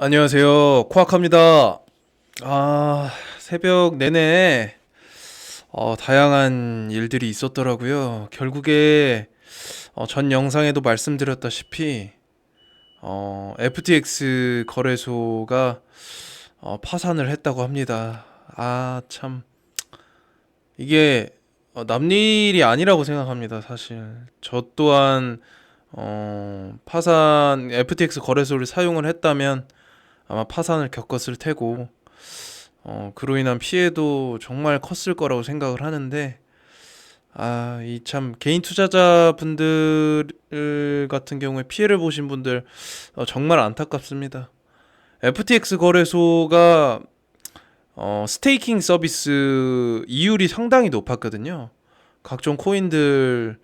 안녕하세요. 코아카입니다. 새벽 내내 다양한 일들이 있었더라고요. 결국에 전 영상에도 말씀드렸다시피 FTX 거래소가 파산을 했다고 합니다. 참 이게 남일이 아니라고 생각합니다. 사실 저 또한 파산 FTX 거래소를 사용을 했다면 아마 파산을 겪었을 테고 그로 인한 피해도 정말 컸을 거라고 생각을 하는데 이 참 개인 투자자분들 같은 경우에 피해를 보신 분들 정말 안타깝습니다. FTX 거래소가 스테이킹 서비스 이율이 상당히 높았거든요. 각종 코인들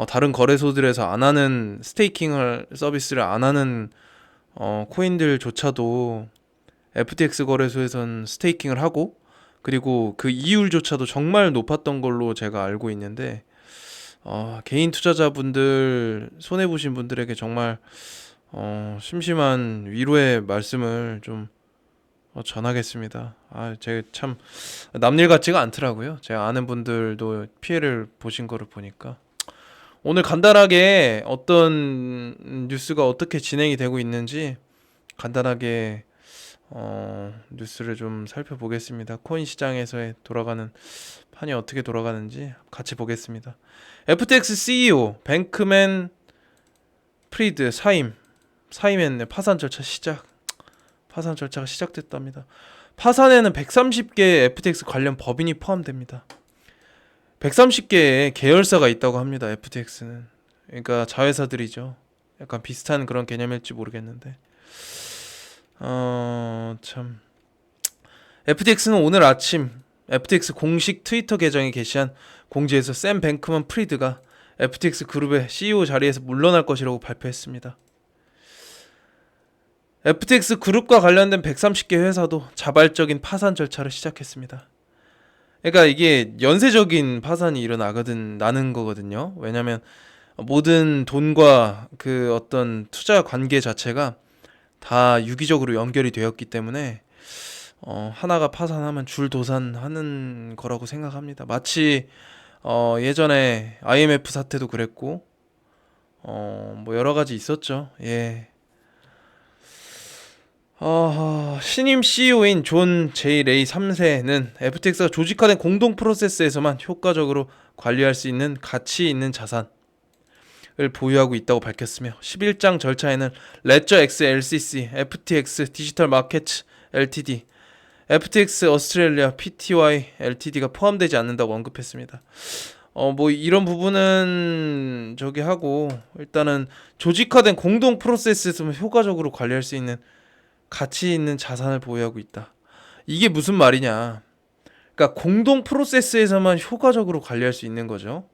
다른 거래소들에서 안 하는 스테이킹을 서비스를 안 하는 코인들조차도 FTX 거래소에선 스테이킹을 하고 그리고 그 이율조차도 정말 높았던 걸로 제가 알고 있는데 개인 투자자분들 손해보신 분들에게 정말 심심한 위로의 말씀을 좀 전하겠습니다. 제가 참 남일 같지가 않더라고요. 제가 아는 분들도 피해를 보신 거를 보니까 오늘 간단하게 어떤 뉴스가 어떻게 진행이 되고 있는지 간단하게 뉴스를 좀 살펴보겠습니다. 코인 시장에서의 돌아가는 판이 어떻게 돌아가는지 같이 보겠습니다. FTX CEO 뱅크맨 프리드 사임했네. 파산 절차가 시작됐답니다. 파산에는 130개 FTX 관련 법인이 포함됩니다. 130개의 계열사가 있다고 합니다. FTX는 그러니까 자회사들이죠. 약간 비슷한 그런 개념일지 모르겠는데 참 FTX는 오늘 아침 FTX 공식 트위터 계정에 게시한 공지에서 샘 뱅크먼 프리드가 FTX 그룹의 CEO 자리에서 물러날 것이라고 발표했습니다. FTX 그룹과 관련된 130개 회사도 자발적인 파산 절차를 시작했습니다. 그러니까 이게 연쇄적인 파산이 나는 거거든요. 왜냐면 모든 돈과 그 어떤 투자 관계 자체가 다 유기적으로 연결이 되었기 때문에 하나가 파산하면 줄도산하는 거라고 생각합니다. 마치 예전에 IMF 사태도 그랬고 뭐 여러 가지 있었죠. 예. 신임 CEO인 존 제이 레이 3세는 FTX가 조직화된 공동 프로세스에서만 효과적으로 관리할 수 있는 가치 있는 자산을 보유하고 있다고 밝혔으며 11장 절차에는 레저 X LCC, FTX 디지털 마켓 LTD, FTX 오스트레일리아 PTY LTD가 포함되지 않는다고 언급했습니다. 뭐 이런 부분은 저기 하고 일단은 조직화된 공동 프로세스에서만 효과적으로 관리할 수 있는 가치 있는 자산을 보유하고 있다. 이게 무슨 말이냐? 그러니까 공동 프로세스에서만 효과적으로 관리할 수 있는 거죠.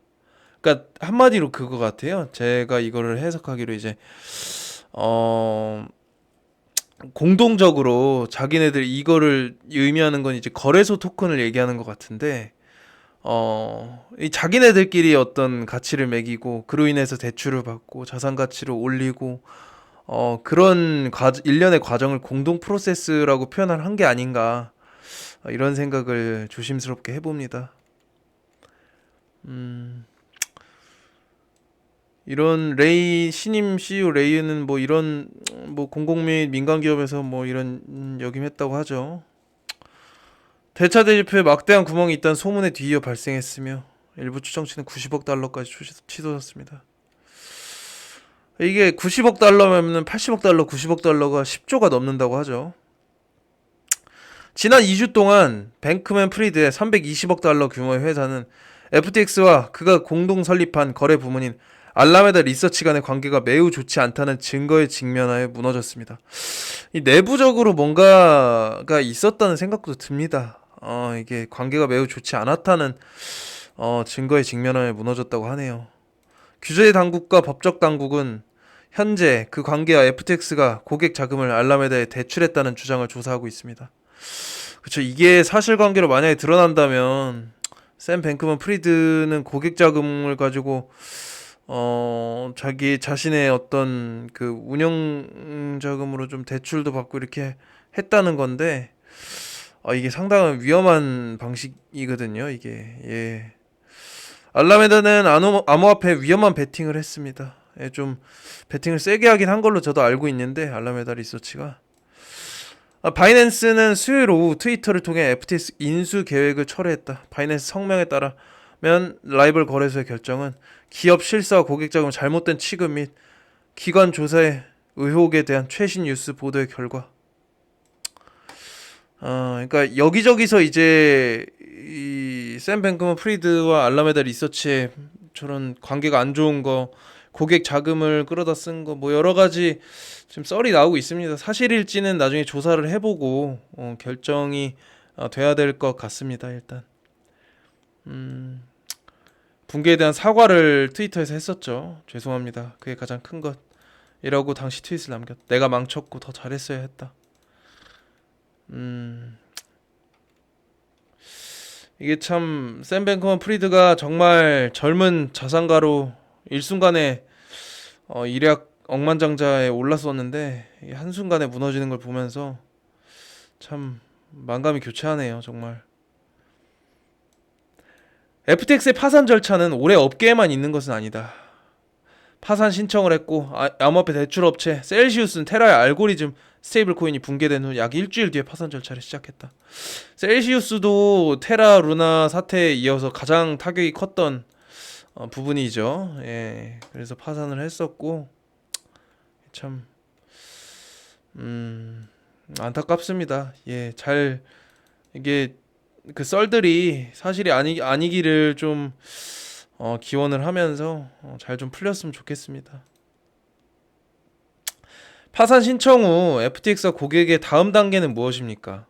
그러니까 한마디로 그거 같아요. 제가 이거를 해석하기로 이제 어 공동적으로 자기네들 이거를 의미하는 건 이제 거래소 토큰을 얘기하는 것 같은데 이 자기네들끼리 어떤 가치를 매기고 그로 인해서 대출을 받고 자산 가치를 올리고 그런 일련의 과정을 공동 프로세스라고 표현을 한 게 아닌가 이런 생각을 조심스럽게 해봅니다. 음, 이런 신임 CEO 레이는 뭐 이런 뭐 공공 및 민간 기업에서 뭐 이런 역임했다고 하죠. 대차 대조표에 막대한 구멍이 있다는 소문에 뒤이어 발생했으며 일부 추정치는 90억 달러까지 치솟았습니다. 이게 90억 달러면 80억 달러, 90억 달러가 10조가 넘는다고 하죠. 지난 2주 동안 뱅크맨 프리드의 320억 달러 규모의 회사는 FTX와 그가 공동 설립한 거래 부문인 알라메다 리서치 간의 관계가 매우 좋지 않다는 증거에 직면하여 무너졌습니다. 이 내부적으로 뭔가가 있었다는 생각도 듭니다. 이게 관계가 매우 좋지 않았다는 증거에 직면하여 무너졌다고 하네요. 규제 당국과 법적 당국은 현재 그 관계와 FTX가 고객 자금을 알라메다에 대출했다는 주장을 조사하고 있습니다. 그렇죠. 이게 사실관계로 만약에 드러난다면 샘 뱅크먼 프리드는 고객 자금을 가지고 자기 자신의 어떤 그 운영 자금으로 좀 대출도 받고 이렇게 했다는 건데, 이게 상당한 위험한 방식이거든요, 이게. 예. 알라메다는 암호화폐 위험한 베팅을 했습니다. 예, 좀 베팅을 세게 하긴 한 걸로 저도 알고 있는데, 알라메다 리서치가. 바이낸스는 수요일 오후 트위터를 통해 FTX 인수 계획을 철회했다. 바이낸스 성명에 따르면 라이벌 거래소의 결정은 기업 실사와 고객 자금 잘못된 취급 및 기관 조사의 의혹에 대한 최신 뉴스 보도의 결과. 그러니까 여기저기서 이제 이샘 뱅크먼 프리드와 알라메다 리서치의 저런 관계가 안 좋은 거, 고객 자금을 끌어다 쓴 거, 뭐 여러 가지 지금 썰이 나오고 있습니다. 사실일지는 나중에 조사를 해보고 결정이 돼야 될 것 같습니다. 일단 붕괴에 대한 사과를 트위터에서 했었죠. 죄송합니다. 그게 가장 큰 것이라고 당시 트윗을 남겼. 내가 망쳤고 더 잘했어야 했다. 이게 참 샘 뱅크먼 프리드가 정말 젊은 자산가로 일순간에 일약 억만장자에 올랐었는데 이게 한순간에 무너지는 걸 보면서 참 만감이 교차하네요, 정말. FTX의 파산 절차는 올해 업계에만 있는 것은 아니다. 파산 신청을 했고 암호화폐 대출업체 셀시우스는 테라의 알고리즘 스테이블 코인이 붕괴된 후 약 일주일 뒤에 파산 절차를 시작했다. 셀시우스도 테라 루나 사태에 이어서 가장 타격이 컸던 부분이죠. 예, 그래서 파산을 했었고 참 안타깝습니다. 예, 잘 이게 그 썰들이 사실이 아니기를 좀 기원을 하면서 잘 좀 풀렸으면 좋겠습니다. 파산 신청 후 FTX가 고객의 다음 단계는 무엇입니까?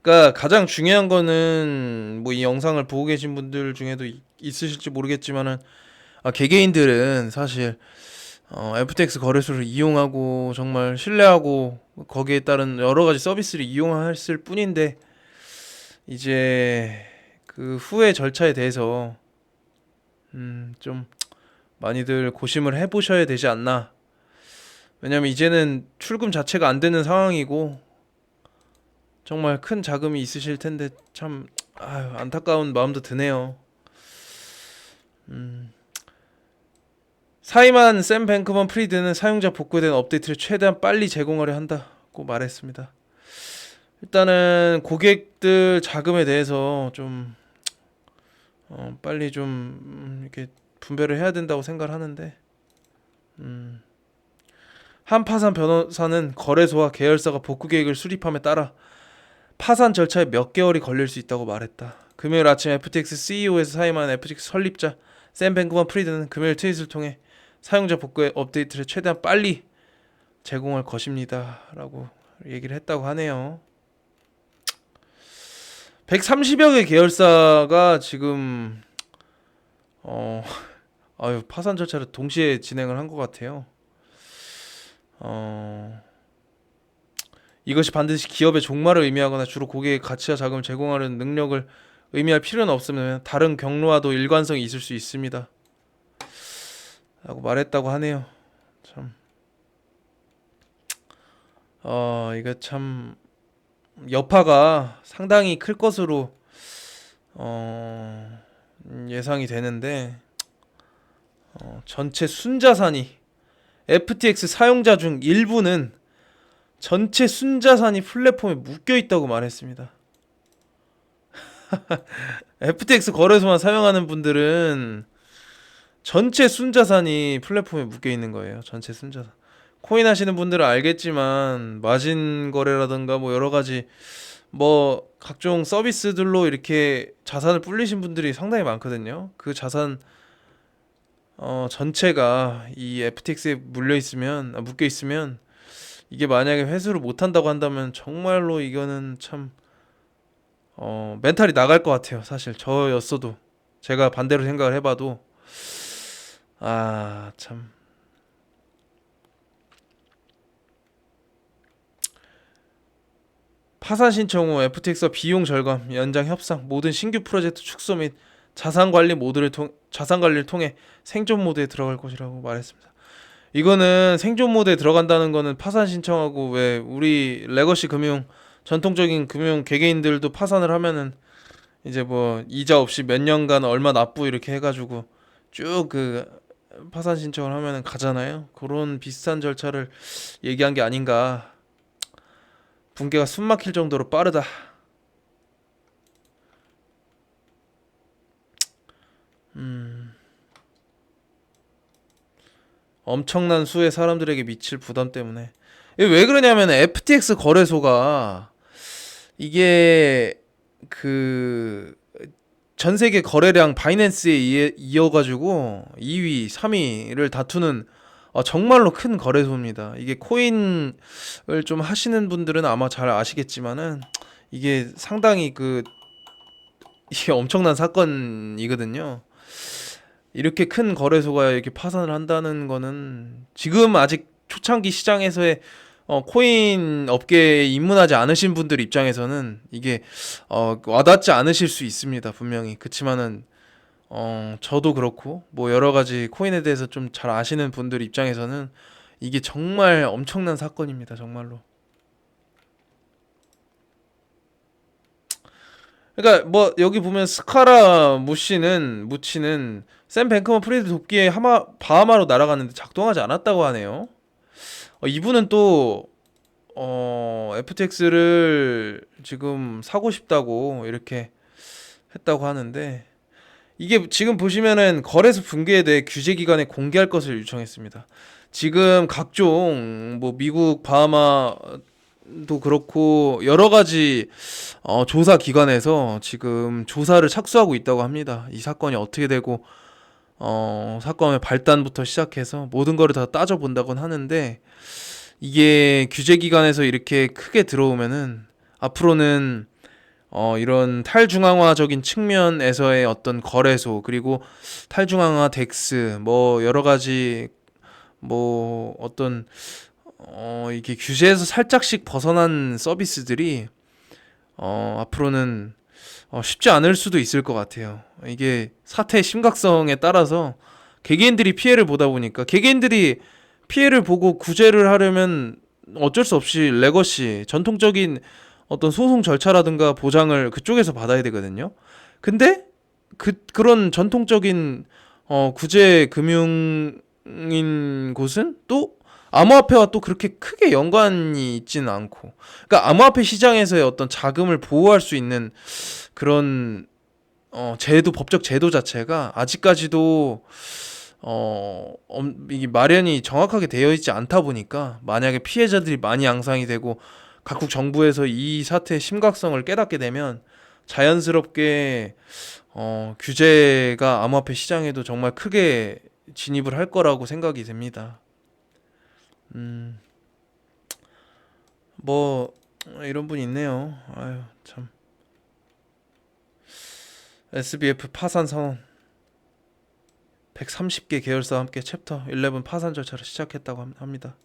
그러니까 가장 중요한 거는 뭐 이 영상을 보고 계신 분들 중에도 있으실지 모르겠지만은 개개인들은 사실 FTX 거래소를 이용하고 정말 신뢰하고 거기에 따른 여러 가지 서비스를 이용했을 뿐인데 이제 그 후의 절차에 대해서 좀 많이들 고심을 해보셔야 되지 않나. 왜냐면 이제는 출금 자체가 안 되는 상황이고 정말 큰 자금이 있으실 텐데 참 안타까운 마음도 드네요. 사임한 샘 뱅크먼 프리드는 사용자 복구에 대한 업데이트를 최대한 빨리 제공하려 한다고 말했습니다. 일단은 고객들 자금에 대해서 좀 빨리 좀 이렇게 분배를 해야 된다고 생각을 하는데 한파산 변호사는 거래소와 계열사가 복구 계획을 수립함에 따라 파산 절차에 몇 개월이 걸릴 수 있다고 말했다. 금요일 아침 FTX CEO에서 사임한 FTX 설립자 샘 뱅크먼 프리드는 금요일 트윗을 통해 사용자 복구의 업데이트를 최대한 빨리 제공할 것입니다 라고 얘기를 했다고 하네요. 130여 개 계열사가 지금 파산 절차를 동시에 진행을 한 것 같아요. 이것이 반드시 기업의 종말을 의미하거나 주로 고객의 가치와 자금을 제공하는 능력을 의미할 필요는 없으면 다른 경로와도 일관성이 있을 수 있습니다 라고 말했다고 하네요. 참 이거 참 여파가 상당히 클 것으로 예상이 되는데 전체 순자산이 FTX 사용자 중 일부는 전체 순자산이 플랫폼에 묶여 있다고 말했습니다. FTX 거래소만 사용하는 분들은 전체 순자산이 플랫폼에 묶여 있는 거예요. 전체 순자산. 코인 하시는 분들은 알겠지만 마진 거래라든가 뭐 여러 가지 뭐 각종 서비스들로 이렇게 자산을 불리신 분들이 상당히 많거든요. 그 자산 전체가 이 FTX에 묶여 있으면 이게 만약에 회수를 못 한다고 한다면 정말로 이거는 참 멘탈이 나갈 것 같아요. 사실 저였어도 제가 반대로 생각을 해봐도 참 파산 신청 후 FTX와 비용 절감, 연장 협상, 모든 신규 프로젝트 축소 및 자산 관리를 통해 생존 모드에 들어갈 것이라고 말했습니다. 이거는 생존 모드에 들어간다는 거는 파산 신청하고, 왜 우리 레거시 금융, 전통적인 금융 개개인들도 파산을 하면은 이제 뭐 이자 없이 몇 년간 얼마 납부 이렇게 해가지고 쭉 그 파산 신청을 하면은 가잖아요. 그런 비슷한 절차를 얘기한 게 아닌가. 붕괴가 숨 막힐 정도로 빠르다. 엄청난 수의 사람들에게 미칠 부담 때문에. 이게 왜 그러냐면 FTX 거래소가 이게 그 전 세계 거래량 바이낸스에 이어가지고 2위, 3위를 다투는 정말로 큰 거래소입니다. 이게 코인을 좀 하시는 분들은 아마 잘 아시겠지만은 이게 상당히 이게 엄청난 사건이거든요. 이렇게 큰 거래소가 이렇게 파산을 한다는 거는 지금 아직 초창기 시장에서의 코인 업계에 입문하지 않으신 분들 입장에서는 이게 와닿지 않으실 수 있습니다. 분명히. 그치만은 저도 그렇고 뭐 여러 가지 코인에 대해서 좀 잘 아시는 분들 입장에서는 이게 정말 엄청난 사건입니다. 정말로. 그러니까 뭐 여기 보면 스카라 무치는 샘 뱅크먼 프리드 돕기에 바하마로 날아갔는데 작동하지 않았다고 하네요. 이분은 또 FTX를 지금 사고 싶다고 이렇게 했다고 하는데, 이게 지금 보시면은 거래소 붕괴에 대해 규제 기관에 공개할 것을 요청했습니다. 지금 각종 뭐 미국 바하마도 그렇고 여러 가지 조사 기관에서 지금 조사를 착수하고 있다고 합니다. 이 사건이 어떻게 되고 사건의 발단부터 시작해서 모든 거를 다 따져본다곤 하는데, 이게 규제 기관에서 이렇게 크게 들어오면은 앞으로는 이런 탈중앙화적인 측면에서의 어떤 거래소, 그리고 탈중앙화 덱스, 뭐 여러 가지 뭐 어떤 이게 규제에서 살짝씩 벗어난 서비스들이 앞으로는 쉽지 않을 수도 있을 것 같아요. 이게 사태의 심각성에 따라서 개개인들이 피해를 보다 보니까, 개개인들이 피해를 보고 구제를 하려면 어쩔 수 없이 레거시, 전통적인 어떤 소송 절차라든가 보장을 그쪽에서 받아야 되거든요. 근데 그런 전통적인 구제 금융인 곳은 또 암호화폐와 또 그렇게 크게 연관이 있지는 않고, 그러니까 암호화폐 시장에서의 어떤 자금을 보호할 수 있는 그런 법적 제도 자체가 아직까지도 이게 마련이 정확하게 되어 있지 않다 보니까, 만약에 피해자들이 많이 양상이 되고 각국 정부에서 이 사태의 심각성을 깨닫게 되면 자연스럽게 규제가 암호화폐 시장에도 정말 크게 진입을 할 거라고 생각이 됩니다. 음, 뭐 이런 분이 있네요. 아유 참. SBF 파산 선언. 130개 계열사와 함께 챕터 11 파산 절차를 시작했다고 합니다.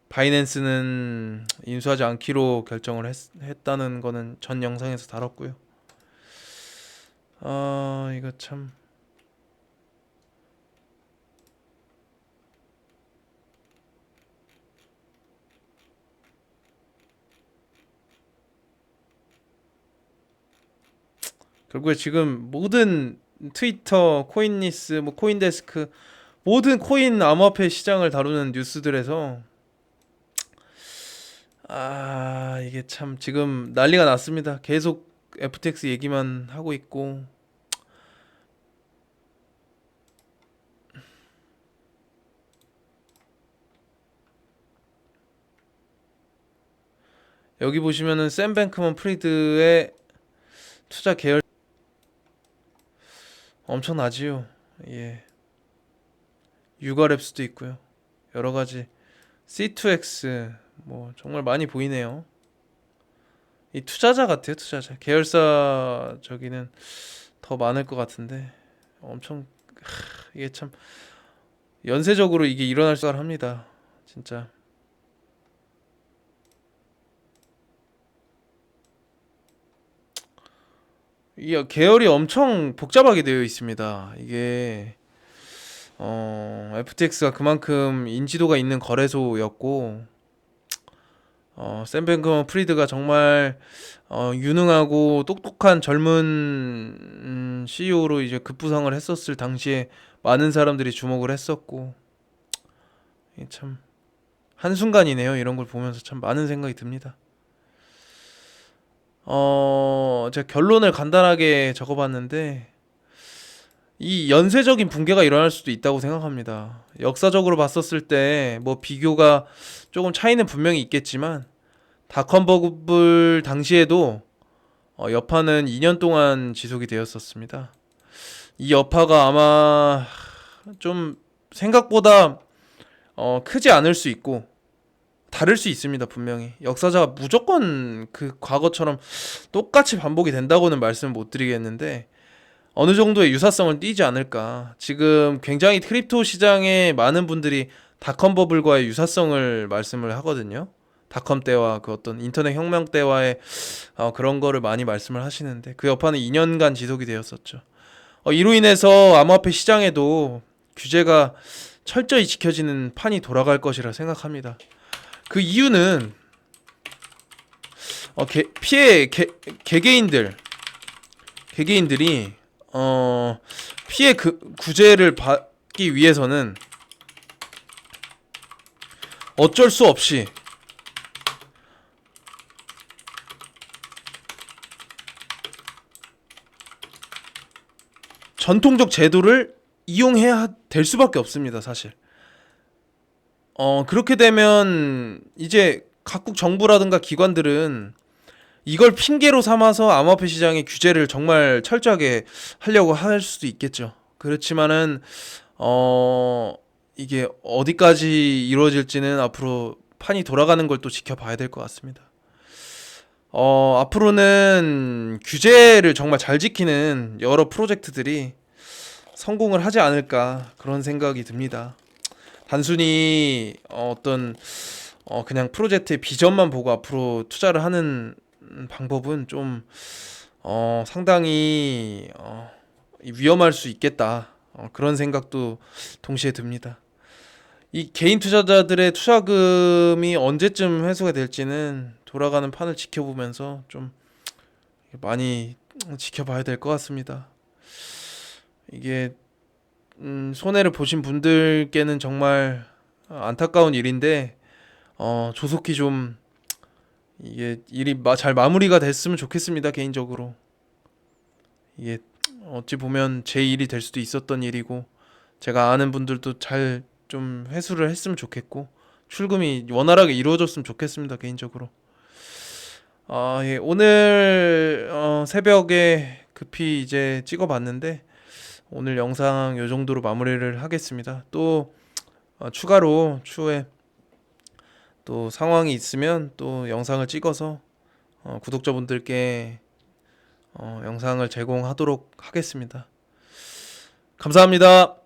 바이낸스는 인수하지 않기로 결정을 했다는 거는 전 영상에서 다뤘고요. 이거 참. 결국에 지금 모든 트위터, 코인리스, 뭐 코인데스크, 모든 코인 암호화폐 시장을 다루는 뉴스들에서 이게 참 지금 난리가 났습니다. 계속 FTX 얘기만 하고 있고, 여기 보시면은 샘 뱅크먼 프리드의 투자 계열 엄청나지요. 예. 유가랩스도 있고요. 여러 가지 C2X 뭐 정말 많이 보이네요. 이 투자자 같아요, 투자자. 계열사 저기는 더 많을 것 같은데 엄청 이게 참 연쇄적으로 이게 일어날 줄 합니다. 진짜. 이 계열이 엄청 복잡하게 되어 있습니다. 이게 FTX가 그만큼 인지도가 있는 거래소였고 샘 배nk먼 프리드가 정말 유능하고 똑똑한 젊은 CEO로 이제 급부상을 했었을 당시에 많은 사람들이 주목을 했었고 이게 참 한순간이네요. 이런 걸 보면서 참 많은 생각이 듭니다. 제가 결론을 간단하게 적어봤는데 이 연쇄적인 붕괴가 일어날 수도 있다고 생각합니다. 역사적으로 봤었을 때 뭐 비교가 조금 차이는 분명히 있겠지만 닷컴 버블 당시에도 여파는 2년 동안 지속이 되었었습니다. 이 여파가 아마 좀 생각보다 크지 않을 수 있고 다를 수 있습니다. 분명히 역사자가 무조건 그 과거처럼 똑같이 반복이 된다고는 말씀을 못 드리겠는데 어느 정도의 유사성을 띠지 않을까. 지금 굉장히 크립토 시장에 많은 분들이 닷컴 버블과의 유사성을 말씀을 하거든요. 닷컴 때와 그 어떤 인터넷 혁명 때와의 그런 거를 많이 말씀을 하시는데 그 여파는 2년간 지속이 되었었죠. 이로 인해서 암호화폐 시장에도 규제가 철저히 지켜지는 판이 돌아갈 것이라 생각합니다. 그 이유는 개개인들이 피해 구제를 받기 위해서는 어쩔 수 없이 전통적 제도를 이용해야 될 수밖에 없습니다, 사실. 그렇게 되면 이제 각국 정부라든가 기관들은 이걸 핑계로 삼아서 암호화폐 시장의 규제를 정말 철저하게 하려고 할 수도 있겠죠. 그렇지만은 이게 어디까지 이루어질지는 앞으로 판이 돌아가는 걸 또 지켜봐야 될 것 같습니다. 앞으로는 규제를 정말 잘 지키는 여러 프로젝트들이 성공을 하지 않을까 그런 생각이 듭니다. 단순히 어떤 그냥 프로젝트의 비전만 보고 앞으로 투자를 하는 방법은 좀 상당히 위험할 수 있겠다. 그런 생각도 동시에 듭니다. 이 개인 투자자들의 투자금이 언제쯤 회수가 될지는 돌아가는 판을 지켜보면서 좀 많이 지켜봐야 될 것 같습니다. 이게 손해를 보신 분들께는 정말 안타까운 일인데 조속히 좀 이게 일이 잘 마무리가 됐으면 좋겠습니다. 개인적으로 이게 어찌 보면 제 일이 될 수도 있었던 일이고 제가 아는 분들도 잘 좀 회수를 했으면 좋겠고 출금이 원활하게 이루어졌으면 좋겠습니다. 개인적으로 예, 오늘 새벽에 급히 이제 찍어봤는데 오늘 영상 요 정도로 마무리를 하겠습니다. 또 추가로 추후에 또 상황이 있으면 또 영상을 찍어서 구독자분들께 영상을 제공하도록 하겠습니다. 감사합니다.